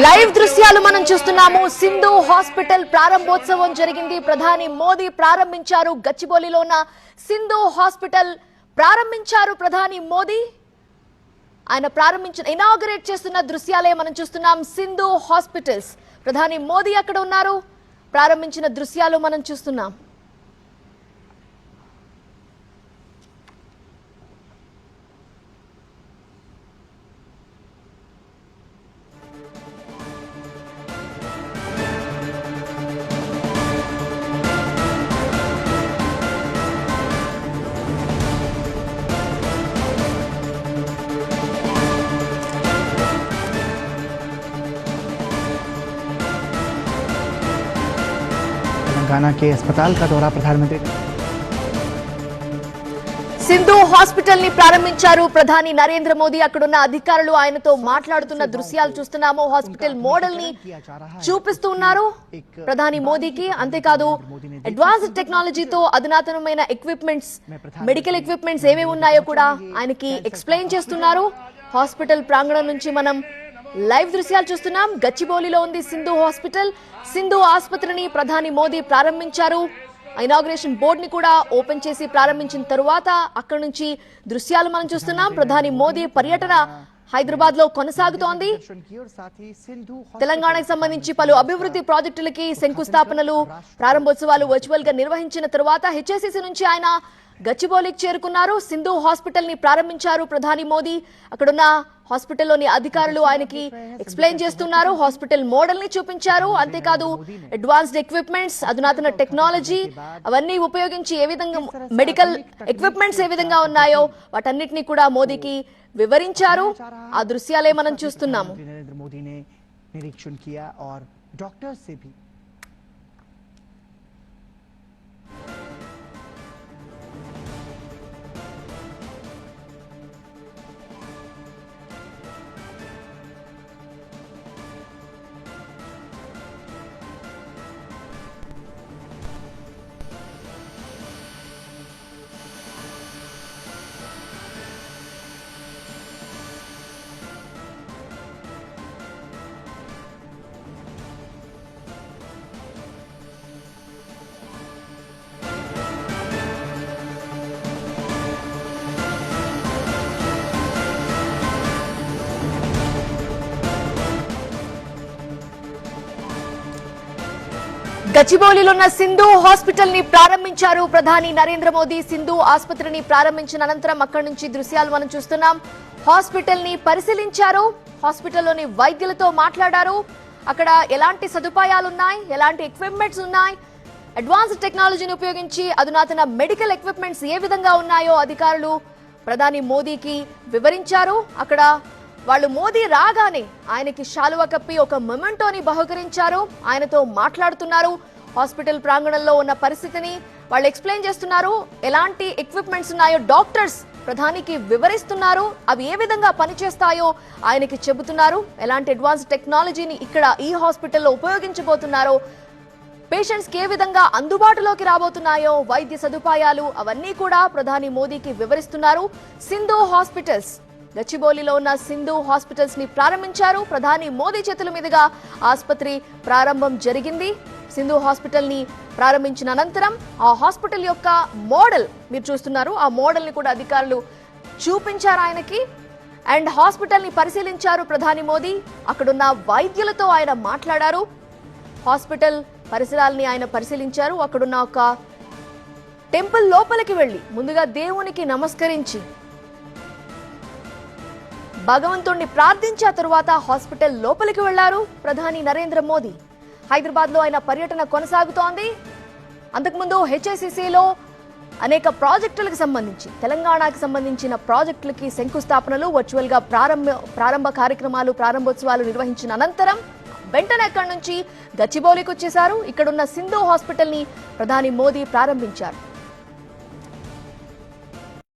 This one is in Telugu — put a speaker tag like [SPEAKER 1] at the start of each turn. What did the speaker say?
[SPEAKER 1] లైవ్ దృశ్యాలు మనం చూస్తున్నాము. సింధు హాస్పిటల్ ప్రారంభోత్సవం జరిగింది. ప్రధాని మోదీ ప్రారంభించారు. గచ్చిబౌలిలో ఉన్న సింధు హాస్పిటల్ ప్రారంభించారు ప్రధాని మోదీ. ఆయన ఇనాగరేట్ చేస్తున్న దృశ్యాలే మనం చూస్తున్నాం. సింధు హాస్పిటల్స్ ప్రధాని మోదీ అక్కడ ఉన్నారు. ప్రారంభించిన దృశ్యాలు మనం చూస్తున్నాం.
[SPEAKER 2] तेलंगाना के अस्पताल का दौरा प्रधानमंत्री
[SPEAKER 1] సింధు హాస్పిటల్ ని ప్రారంభించారు ప్రధాని నరేంద్ర మోదీ. అక్కడున్న అధికారులు ఆయనతో మాట్లాడుతున్న దృశ్యాలు చూస్తున్నాము. హాస్పిటల్ మోడల్ ని చూపిస్తున్నారు ప్రధాని మోదీకి. అంతేకాదు అడ్వాన్స్డ్ టెక్నాలజీతో అధునాతనమైన ఎక్విప్మెంట్స్, మెడికల్ ఎక్విప్మెంట్స్ ఏమేమి ఉన్నాయో కూడా ఆయనకి ఎక్స్ప్లెయిన్ చేస్తున్నారు. హాస్పిటల్ ప్రాంగణం నుంచి మనం లైవ్ దృశ్యాలు చూస్తున్నాం. గచ్చిబౌలిలో ఉంది సింధు హాస్పిటల్. సింధు ఆసుపత్రిని ప్రధాని మోదీ ప్రారంభించారు. ఇనాగ్రేషన్ బోర్డ్ ని కూడా ఓపెన్ చేసి ప్రారంభించిన తరువాత అక్కడి నుంచి దృశ్యాలు మనం చూస్తున్నాం. ప్రధాని మోదీ పర్యటన హైదరాబాద్ లో కొనసాగుతోంది. తెలంగాణకు సంబంధించి పలు అభివృద్ధి ప్రాజెక్టులకి శంకుస్థాపనలు, ప్రారంభోత్సవాలు వర్చువల్ గా నిర్వహించిన తరువాత హెచ్ఎస్సిసి నుంచి ఆయన గచ్చిబౌలికి చేరుకున్నారు. సింధు హాస్పిటల్ ని ప్రారంభించారు ప్రధాని మోదీ. అక్కడున్న హాస్పిటల్లోని అధికారులు ఆయనకి ఎక్స్ప్లెయిన్ చేస్తున్నారు. హాస్పిటల్ మోడల్ ని చూపించారు. అంతేకాదు అడ్వాన్స్డ్ ఎక్విప్మెంట్స్, అధునాతన టెక్నాలజీ అవన్నీ ఉపయోగించి ఏ విధంగా మెడికల్ ఎక్విప్మెంట్స్ ఏ విధంగా ఉన్నాయో వాటన్నిటిని కూడా మోదీకి వివరించారు. ఆ దృశ్యాలే మనం చూస్తున్నాము.
[SPEAKER 2] नरेंद्र मोदी ने निरीक्षण किया और डॉक्टर से भी
[SPEAKER 1] గచ్చిబౌలిలో ఉన్న సింధు హాస్పిటల్ ని ప్రారంభించారు ప్రధాని నరేంద్ర మోదీ. సింధు ఆసుపత్రిని ప్రారంభించిన అనంతరం అక్కడి నుంచి దృశ్యాలు మనం చూస్తున్నాం. హాస్పిటల్ ని పరిశీలించారు. హాస్పిటల్లోని వైద్యులతో మాట్లాడారు. అక్కడ ఎలాంటి సదుపాయాలున్నాయి, ఎలాంటి ఎక్విప్మెంట్స్ ఉన్నాయి, అడ్వాన్స్డ్ టెక్నాలజీని ఉపయోగించి అధునాతన మెడికల్ ఎక్విప్మెంట్స్ ఏ విధంగా ఉన్నాయో అధికారులు ప్రధాని మోదీకి వివరించారు. అక్కడ వాళ్ళు మోదీ రాగానే ఆయనకి శాలువా కప్పి ఒక మొమెంటోని బహుకరించారు. ఆయనతో మాట్లాడుతున్నారు. హాస్పిటల్ ప్రాంగణంలో ఉన్న పరిస్థితిని వాళ్ళు ఎక్స్ప్లెయిన్ చేస్తున్నారు. ఎలాంటి ఎక్విప్మెంట్స్ ఉన్నాయో డాక్టర్స్ ప్రధానికి వివరిస్తున్నారు. అవి ఏ విధంగా పనిచేస్తాయో ఆయనకి చెబుతున్నారు. ఎలాంటి అడ్వాన్స్ టెక్నాలజీని ఇక్కడ ఈ హాస్పిటల్లో ఉపయోగించబోతున్నారో, పేషెంట్స్ కి ఏ విధంగా అందుబాటులోకి రాబోతున్నాయో వైద్య సదుపాయాలు అవన్నీ కూడా ప్రధాని మోదీకి వివరిస్తున్నారు. సింధు హాస్పిటల్స్, గచ్చిబౌలిలో ఉన్న సింధు హాస్పిటల్స్ ని ప్రారంభించారు ప్రధాని మోదీ. చేతుల మీదుగా ఆసుపత్రి ప్రారంభం జరిగింది. సింధు హాస్పిటల్ ని ప్రారంభించిన అనంతరం ఆ హాస్పిటల్ యొక్క మోడల్ మీరు చూస్తున్నారు. ఆ మోడల్ ని కూడా అధికారులు చూపించారు ఆయనకి. అండ్ హాస్పిటల్ ని పరిశీలించారు ప్రధాని మోదీ. అక్కడున్న వైద్యులతో ఆయన మాట్లాడారు. హాస్పిటల్ పరిసరాలని ఆయన పరిశీలించారు. అక్కడున్న ఒక టెంపుల్ లోపలికి వెళ్లి ముందుగా దేవునికి నమస్కరించి భగవంతుణ్ణి ప్రార్థించి ఆ తరువాత హాస్పిటల్ లోపలికి వెళ్లారు ప్రధాని నరేంద్ర మోదీ. హైదరాబాద్ లో ఆయన పర్యటన కొనసాగుతోంది. అంతకుముందు హెచ్ఐసిసిలో అనేక ప్రాజెక్టులకు సంబంధించి, తెలంగాణకు సంబంధించిన ప్రాజెక్టులకి శంకుస్థాపనలు, వర్చువల్ గా ప్రారంభ కార్యక్రమాలు, ప్రారంభోత్సవాలు నిర్వహించిన అనంతరం వెంటనే అక్కడి నుంచి గచ్చిబౌలికి వచ్చేశారు. ఇక్కడున్న సింధు హాస్పిటల్ ని ప్రధాని మోదీ ప్రారంభించారు.